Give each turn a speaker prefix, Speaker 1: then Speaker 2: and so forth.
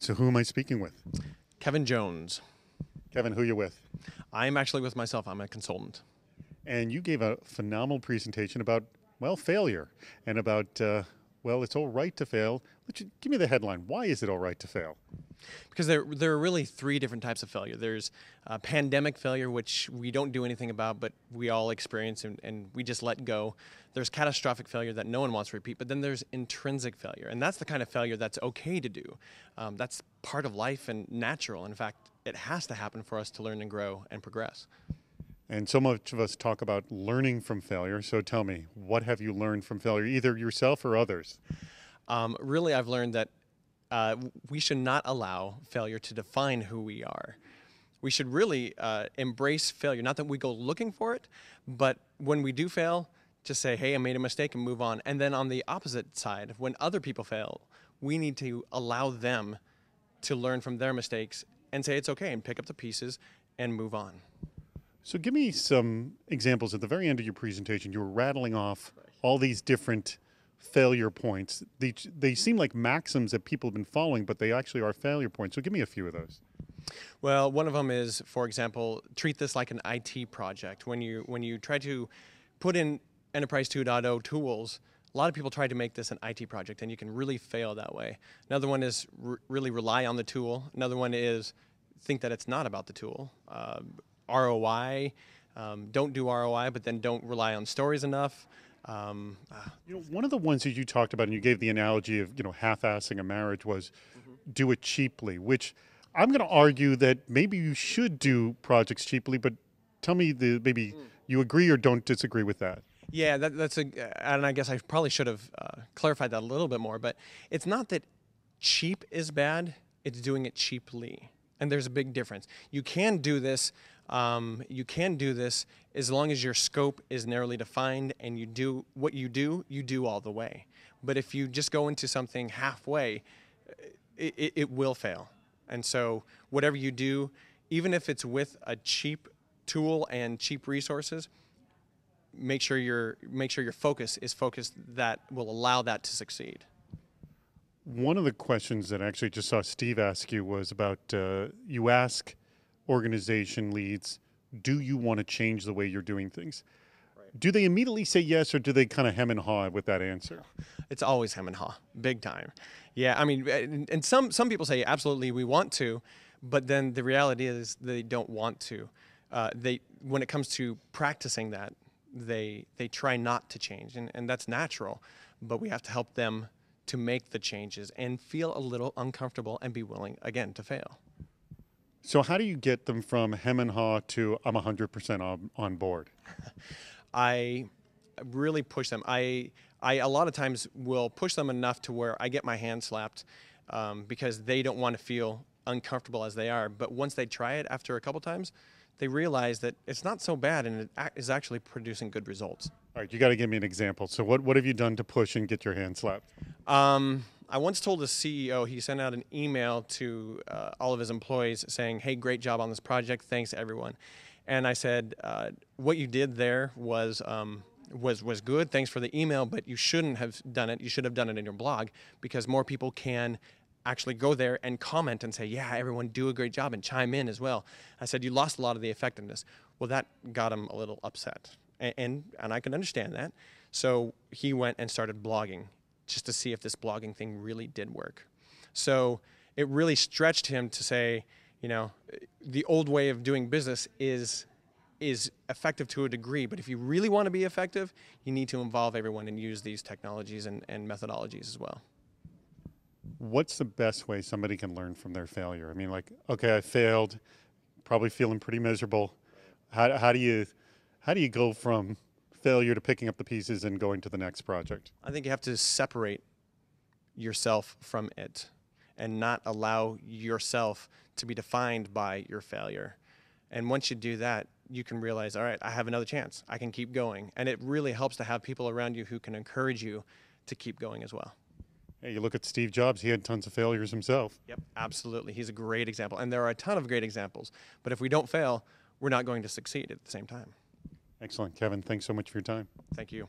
Speaker 1: So who am I speaking with?
Speaker 2: Kevin Jones.
Speaker 1: Kevin, who you with?
Speaker 2: I'm actually with myself. I'm a consultant.
Speaker 1: And you gave a phenomenal presentation about, well, failure and about, well, it's all right to fail. Give me the headline. Why is it all right to fail?
Speaker 2: Because there are really three different types of failure. There's pandemic failure, which we don't do anything about, but we all experience and we just let go. There's catastrophic failure that no one wants to repeat, but then there's intrinsic failure. And that's the kind of failure that's okay to do. That's part of life and natural. In fact, it has to happen for us to learn and grow and progress.
Speaker 1: And so much of us talk about learning from failure. So tell me, what have you learned from failure, either yourself or others?
Speaker 2: Really, I've learned that we should not allow failure to define who we are. We should really embrace failure. Not that we go looking for it, but when we do fail, just say, hey, I made a mistake and move on. And then on the opposite side, when other people fail, we need to allow them to learn from their mistakes and say it's okay and pick up the pieces and move on.
Speaker 1: So give me some examples. At the very end of your presentation, you were rattling off all these different failure points. They seem like maxims that people have been following, but they actually are failure points. So give me a few of those.
Speaker 2: Well, one of them is, for example, treat this like an IT project. When you try to put in Enterprise 2.0 tools, a lot of people try to make this an IT project, and you can really fail that way. Another one is really rely on the tool. Another one is think that it's not about the tool. ROI, don't do ROI, but then don't rely on stories enough.
Speaker 1: One of the ones that you talked about, and you gave the analogy of, half-assing a marriage was do it cheaply, which I'm going to argue that maybe you should do projects cheaply, but tell me maybe you agree or don't disagree with that.
Speaker 2: Yeah, and I guess I probably should have clarified that a little bit more, but it's not that cheap is bad, it's doing it cheaply. And there's a big difference. You can do this as long as your scope is narrowly defined and you do what you do all the way. But if you just go into something halfway, it will fail. And so whatever you do, even if it's with a cheap tool and cheap resources, make sure your focus is focused that will allow that to succeed.
Speaker 1: One of the questions that I actually just saw Steve ask you was about, you ask organization leads, do you want to change the way you're doing things? Right. Do they immediately say yes, or do they kind of hem and haw with that answer?
Speaker 2: It's always hem and haw, big time. Yeah, I mean, and some people say absolutely we want to, but then the reality is they don't want to. When it comes to practicing that, they try not to change, and that's natural, but we have to help them to make the changes and feel a little uncomfortable and be willing, again, to fail.
Speaker 1: So how do you get them from hem and haw to I'm 100% on board?
Speaker 2: I really push them. I a lot of times will push them enough to where I get my hand slapped because they don't want to feel uncomfortable as they are. But once they try it after a couple times, they realize that it's not so bad and it is actually producing good results.
Speaker 1: All right, you got to give me an example. So what have you done to push and get your hand slapped?
Speaker 2: I once told the CEO, he sent out an email to all of his employees saying, hey, great job on this project, thanks everyone. And I said, what you did there was good, thanks for the email, but you shouldn't have done it. You should have done it in your blog because more people can actually go there and comment and say, yeah, everyone do a great job and chime in as well. I said, you lost a lot of the effectiveness. Well, that got him a little upset. And I can understand that. So he went and started blogging just to see if this blogging thing really did work. So it really stretched him to say, the old way of doing business is effective to a degree, but if you really want to be effective, you need to involve everyone and use these technologies and methodologies as well.
Speaker 1: What's the best way somebody can learn from their failure? I mean, like, okay, I failed, probably feeling pretty miserable. How do you go from failure to picking up the pieces and going to the next project?
Speaker 2: I think you have to separate yourself from it and not allow yourself to be defined by your failure. And once you do that, you can realize, all right, I have another chance. I can keep going. And it really helps to have people around you who can encourage you to keep going as well.
Speaker 1: Hey, you look at Steve Jobs, he had tons of failures himself.
Speaker 2: Yep, absolutely. He's a great example. And there are a ton of great examples. But if we don't fail, we're not going to succeed at the same time.
Speaker 1: Excellent. Kevin, thanks so much for your time.
Speaker 2: Thank you.